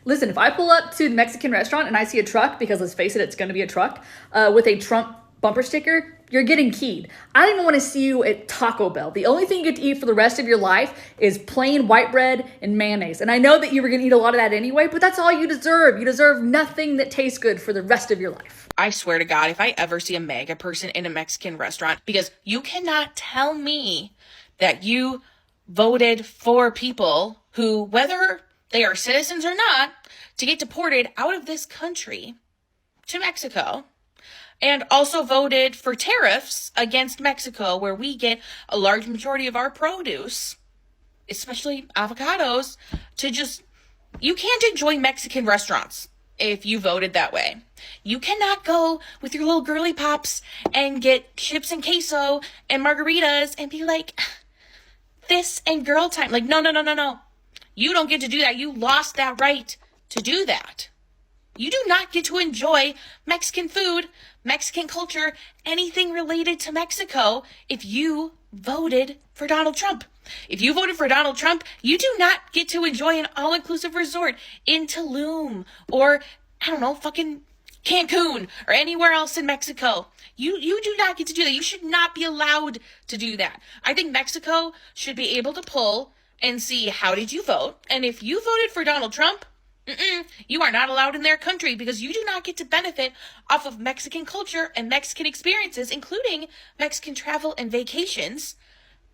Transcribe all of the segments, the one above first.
Listen, if I pull up to the Mexican restaurant and I see a truck, because let's face it, it's going to be a truck, with a Trump bumper sticker, you're getting keyed. I don't even want to see you at Taco Bell. The only thing you get to eat for the rest of your life is plain white bread and mayonnaise. And I know that you were going to eat a lot of that anyway, but that's all you deserve. You deserve nothing that tastes good for the rest of your life. I swear to God, if I ever see a MAGA person in a Mexican restaurant, because you cannot tell me that you voted for people who, whether they are citizens or not, to get deported out of this country to Mexico, and also voted for tariffs against Mexico, where we get a large majority of our produce, especially avocados, to just, you can't enjoy Mexican restaurants if you voted that way. You cannot go with your little girly pops and get chips and queso and margaritas and be like, this and girl time. Like, no. You don't get to do that. You lost that right to do that. You do not get to enjoy Mexican food, Mexican culture, anything related to Mexico if you voted for Donald Trump. If you voted for Donald Trump, you do not get to enjoy an all-inclusive resort in Tulum or, I don't know, fucking Cancun or anywhere else in Mexico. You do not get to do that. You should not be allowed to do that. I think Mexico should be able to pull and see, how did you vote? And if you voted for Donald Trump, you are not allowed in their country, because you do not get to benefit off of Mexican culture and Mexican experiences, including Mexican travel and vacations,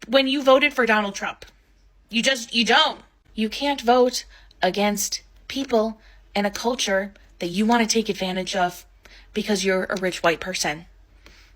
when you voted for Donald Trump. You don't. You can't vote against people and a culture that you want to take advantage of because you're a rich white person.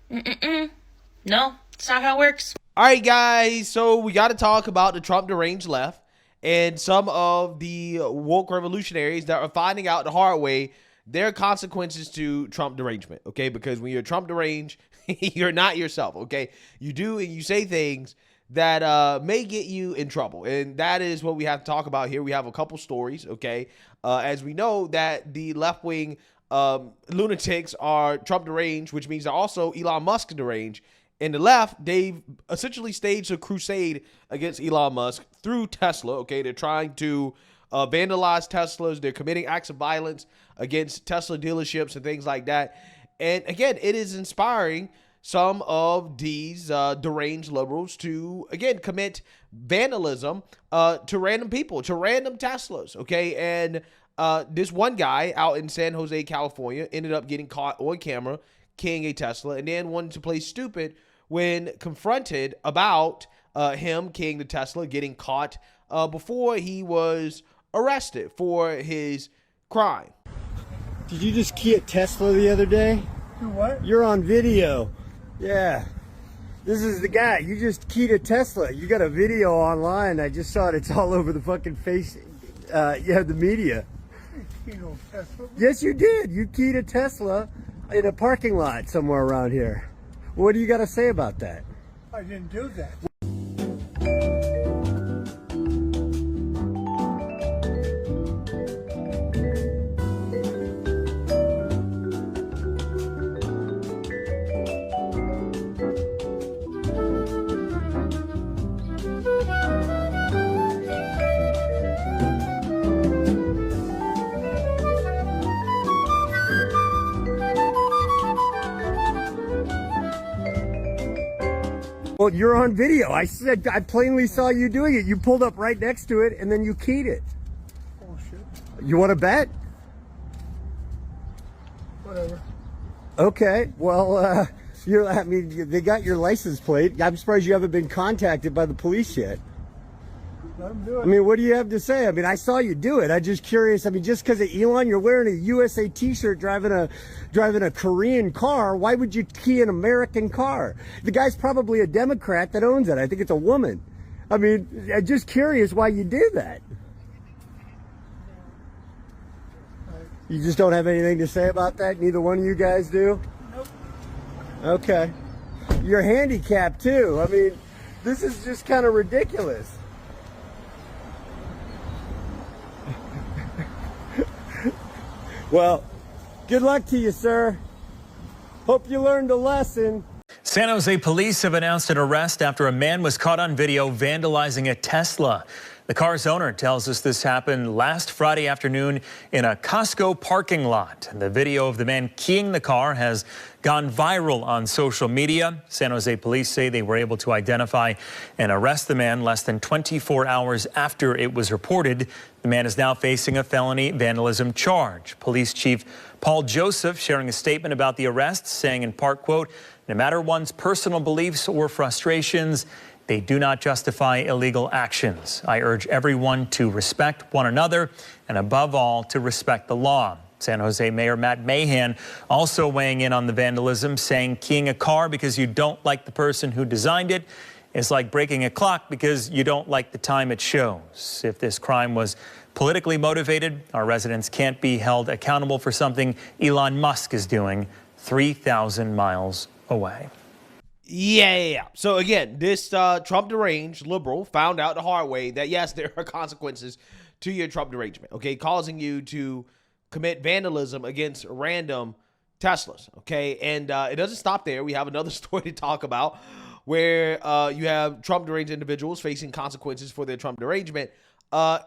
No, it's not how it works. All right, guys, so we got to talk about the Trump deranged left and some of the woke revolutionaries that are finding out the hard way there are consequences to Trump derangement, okay? Because when you're Trump deranged, you're not yourself, okay? You do and you say things that may get you in trouble, and that is what we have to talk about here. We have a couple stories, okay? As we know that the left-wing lunatics are Trump deranged, which means they're also Elon Musk deranged. And the left, they've essentially staged a crusade against Elon Musk through Tesla, okay? They're trying to vandalize Teslas. They're committing acts of violence against Tesla dealerships and things like that. And again, it is inspiring some of these deranged liberals to, again, commit vandalism to random people, to random Teslas, okay? And this one guy out in San Jose, California, ended up getting caught on camera keying a Tesla, and then wanted to play stupid when confronted about him keying the Tesla, getting caught before he was arrested for his crime. Did you just key a Tesla the other day? Do what? You're on video. Yeah. This is the guy. You just keyed a Tesla. You got a video online. I just saw it. It's all over the fucking face. The media. No Tesla. Yes, you did. You keyed a Tesla in a parking lot somewhere around here. What do you got to say about that? I didn't do that. Well, you're on video. I said, I plainly saw you doing it. You pulled up right next to it and then you keyed it. Oh shit. You want to bet? Whatever. Okay. Well, I mean, they got your license plate. I'm surprised you haven't been contacted by the police yet. Let him do it. I mean, what do you have to say? I mean, I saw you do it. I'm just curious. I mean, just because of Elon, you're wearing a USA t-shirt, driving a Korean car. Why would you key an American car? The guy's probably a Democrat that owns it. I think it's a woman. I mean, I'm just curious why you do that. You just don't have anything to say about that? Neither one of you guys do? Nope. Okay. You're handicapped too. I mean, this is just kind of ridiculous. Well, good luck to you, sir. Hope you learned a lesson. San Jose police have announced an arrest after a man was caught on video vandalizing a Tesla. The car's owner tells us this happened last Friday afternoon in a Costco parking lot. The video of the man keying the car has gone viral on social media. San Jose police say they were able to identify and arrest the man less than 24 hours after it was reported. The man is now facing a felony vandalism charge. Police Chief Paul Joseph sharing a statement about the arrest, saying in part, quote, "No matter one's personal beliefs or frustrations, they do not justify illegal actions. I urge everyone to respect one another and above all to respect the law." San Jose Mayor Matt Mahan also weighing in on the vandalism, saying keying a car because you don't like the person who designed it is like breaking a clock because you don't like the time it shows. If this crime was politically motivated, our residents can't be held accountable for something Elon Musk is doing 3,000 miles away. Yeah. So again, this Trump deranged liberal found out the hard way that yes, there are consequences to your Trump derangement. Okay, causing you to commit vandalism against random Teslas. Okay, and it doesn't stop there. We have another story to talk about where you have Trump deranged individuals facing consequences for their Trump derangement.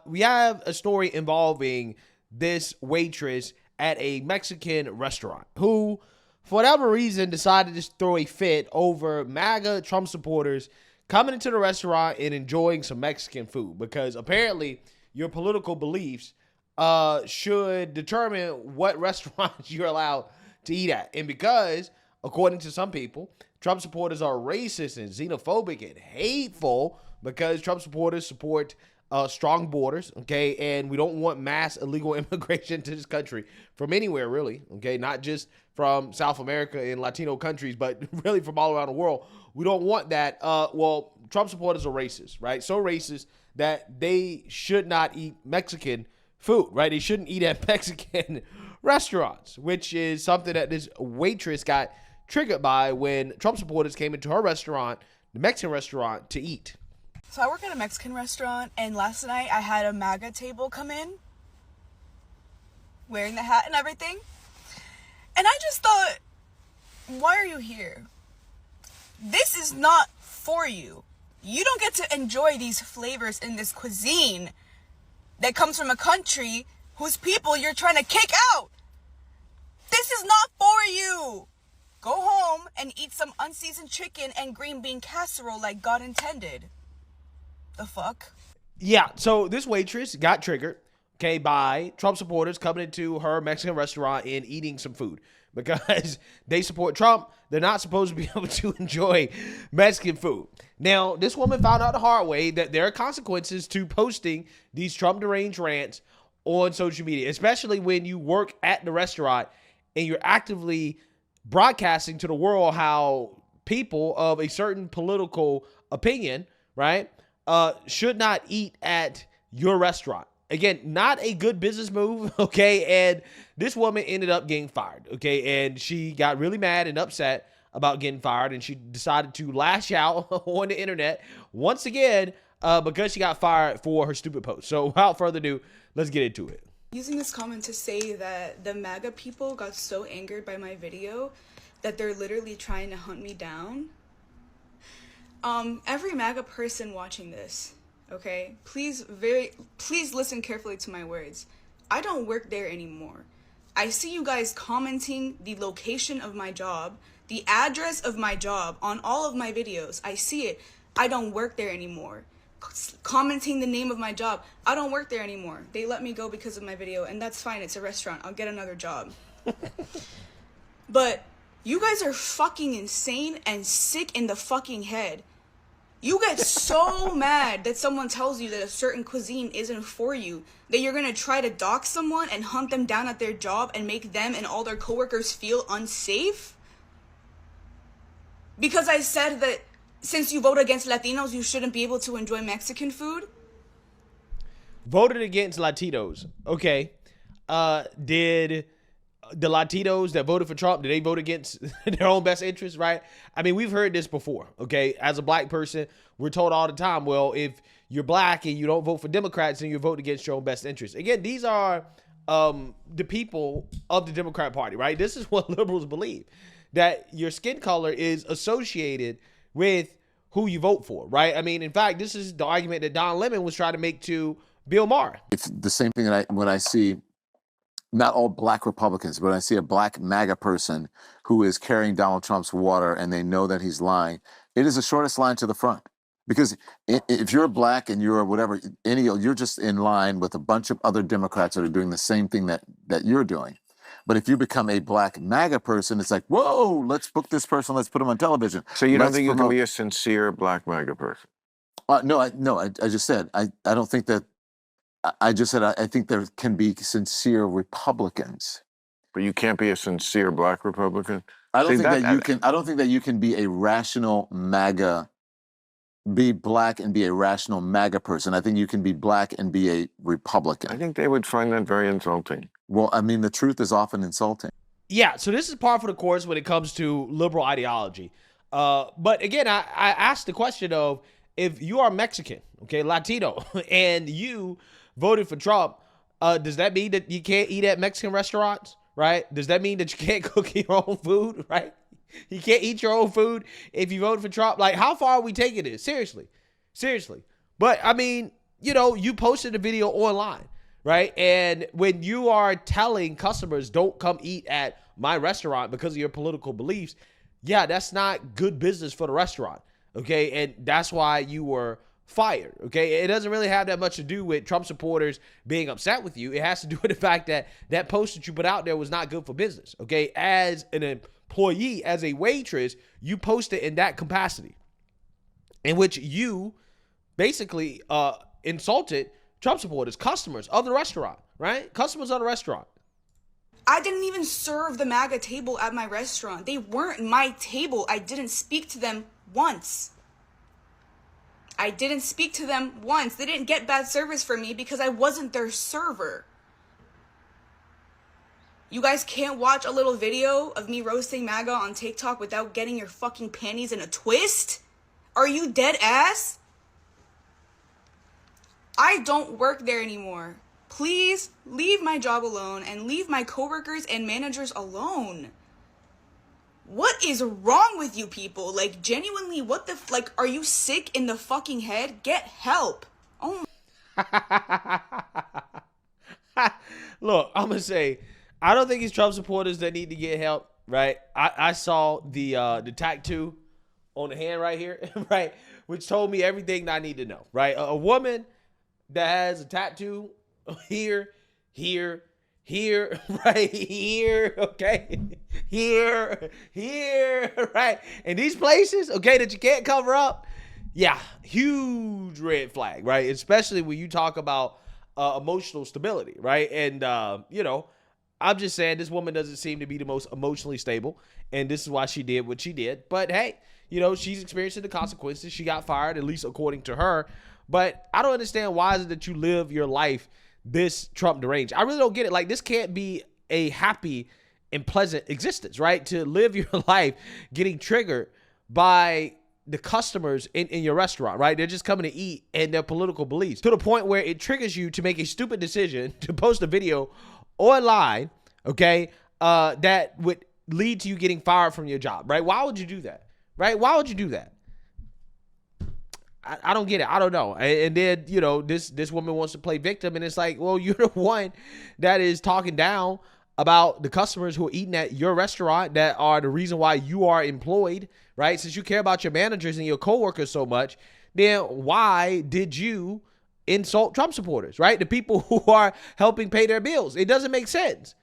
We have a story involving this waitress at a Mexican restaurant who, for whatever reason, decided to throw a fit over MAGA Trump supporters coming into the restaurant and enjoying some Mexican food, because apparently your political beliefs should determine what restaurants you're allowed to eat at. And because, according to some people, Trump supporters are racist and xenophobic and hateful, because Trump supporters support strong borders, okay, and we don't want mass illegal immigration to this country from anywhere, really, okay, not just from South America and Latino countries, but really from all around the world. We don't want that. Well, Trump supporters are racist, right? So racist that they should not eat Mexican food, right? They shouldn't eat at Mexican restaurants, which is something that this waitress got triggered by when Trump supporters came into her restaurant, the Mexican restaurant, to eat. So I work at a Mexican restaurant, and last night I had a MAGA table come in, wearing the hat and everything. And I just thought, why are you here? This is not for you. You don't get to enjoy these flavors in this cuisine that comes from a country whose people you're trying to kick out. This is not for you. Go home and eat some unseasoned chicken and green bean casserole like God intended. The fuck? Yeah, so this waitress got triggered, okay, by Trump supporters coming into her Mexican restaurant and eating some food. Because they support Trump, they're not supposed to be able to enjoy Mexican food. Now, this woman found out the hard way that there are consequences to posting these Trump deranged rants on social media, especially when you work at the restaurant and you're actively broadcasting to the world how people of a certain political opinion, right, should not eat at your restaurant. Again, not a good business move, okay? And this woman ended up getting fired, okay? And she got really mad and upset about getting fired, and she decided to lash out on the internet once again because she got fired for her stupid post. So without further ado, let's get into it. Using this comment to say that the MAGA people got so angered by my video that they're literally trying to hunt me down. Every MAGA person watching this, okay, please listen carefully to my words. I don't work there anymore. I see you guys commenting the location of my job, the address of my job on all of my videos. I see it. I don't work there anymore. Commenting the name of my job. I don't work there anymore. They let me go because of my video, and that's fine. It's a restaurant. I'll get another job. But you guys are fucking insane and sick in the fucking head. You get so mad that someone tells you that a certain cuisine isn't for you, that you're gonna try to dox someone and hunt them down at their job and make them and all their coworkers feel unsafe? Because I said that since you vote against Latinos, you shouldn't be able to enjoy Mexican food? Voted against Latinos. Okay. Did the Latinos that voted for Trump, did they vote against their own best interests, right? I mean, we've heard this before, okay? As a black person, we're told all the time, well, if you're black and you don't vote for Democrats, then you vote against your own best interests. Again, these are the people of the Democrat Party, right? This is what liberals believe, that your skin color is associated with who you vote for, right? I mean, in fact, this is the argument that Don Lemon was trying to make to Bill Maher. It's the same thing that when I see not all black Republicans, but I see a black MAGA person who is carrying Donald Trump's water and they know that he's lying. It is the shortest line to the front. Because if you're black and you're whatever, you're just in line with a bunch of other Democrats that are doing the same thing that you're doing. But if you become a black MAGA person, it's like, whoa, let's book this person, let's put him on television. So you don't think you can be a sincere black MAGA person? No, I just said, I don't think that, I just said, I think there can be sincere Republicans. But you can't be a sincere black Republican? I don't think that you can be a rational MAGA, be black and be a rational MAGA person. I think you can be black and be a Republican. I think they would find that very insulting. Well, I mean, the truth is often insulting. Yeah, so this is par for the course when it comes to liberal ideology. But again, I asked the question of, if you are Mexican, okay, Latino, and you voted for Trump, does that mean that you can't eat at Mexican restaurants, right? Does that mean that you can't cook your own food, right? You can't eat your own food if you vote for Trump. Like, how far are we taking this? Seriously. But, I mean, you posted a video online, right? And when you are telling customers, don't come eat at my restaurant because of your political beliefs, yeah, that's not good business for the restaurant, okay? And that's why you were fired, okay? It doesn't really have that much to do with Trump supporters being upset with you. It has to do with the fact that that post that you put out there was not good for business, okay? As an employee, as a waitress, you posted in that capacity in which you basically insulted Trump supporters, customers of the restaurant, right? Customers of the restaurant. I didn't even serve the MAGA table at my restaurant. They weren't my table. I didn't speak to them once. They didn't get bad service from me because I wasn't their server. You guys can't watch a little video of me roasting MAGA on TikTok without getting your fucking panties in a twist? Are you dead ass? I don't work there anymore. Please leave my job alone and leave my coworkers and managers alone. What is wrong with you people? Like, genuinely, are you sick in the fucking head? Get help. Oh my. Look, I'm going to say, I don't think it's Trump supporters that need to get help, right? I saw the tattoo on the hand right here, right? Which told me everything that I need to know, right? A woman that has a tattoo here, right here, okay? Here, right? And these places, okay, that you can't cover up, yeah, huge red flag, right? Especially when you talk about emotional stability, right? And, I'm just saying this woman doesn't seem to be the most emotionally stable, and this is why she did what she did. But hey, she's experiencing the consequences. She got fired, at least according to her. But I don't understand why is it that you live your life this Trump deranged. I really don't get it. Like, this can't be a happy and pleasant existence, right? To live your life getting triggered by the customers in your restaurant, right? They're just coming to eat and their political beliefs to the point where it triggers you to make a stupid decision to post a video online, okay, that would lead to you getting fired from your job, right? Why would you do that, right? Why would you do that? I don't get it. I don't know. And then, this woman wants to play victim, and it's like, well, you're the one that is talking down about the customers who are eating at your restaurant that are the reason why you are employed, right? Since you care about your managers and your coworkers so much, then why did you insult Trump supporters, right? The people who are helping pay their bills. It doesn't make sense.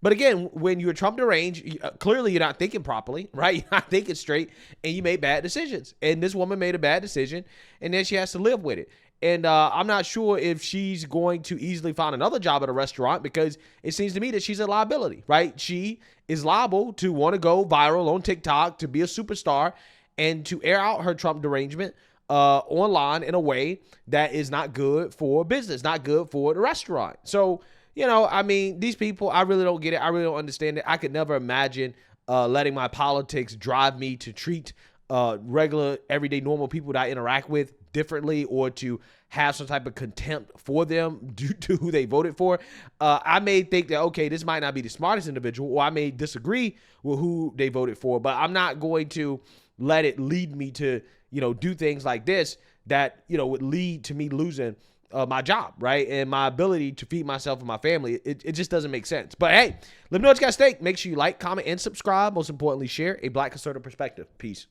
But again, when you're Trump deranged, clearly you're not thinking properly, right? You're not thinking straight, and you made bad decisions. And this woman made a bad decision, and then she has to live with it. And I'm not sure if she's going to easily find another job at a restaurant, because it seems to me that she's a liability, right? She is liable to want to go viral on TikTok, to be a superstar, and to air out her Trump derangement online in a way that is not good for business, not good for the restaurant. So, these people, I really don't get it. I really don't understand it. I could never imagine letting my politics drive me to treat regular, everyday, normal people that I interact with differently, or to have some type of contempt for them due to who they voted for. I may think that, okay, this might not be the smartest individual, or I may disagree with who they voted for, but I'm not going to let it lead me to do things like this that, would lead to me losing my job, right? And my ability to feed myself and my family. It just doesn't make sense. But hey, let me know what you guys think. Make sure you like, comment, and subscribe. Most importantly, share a Black conservative perspective. Peace.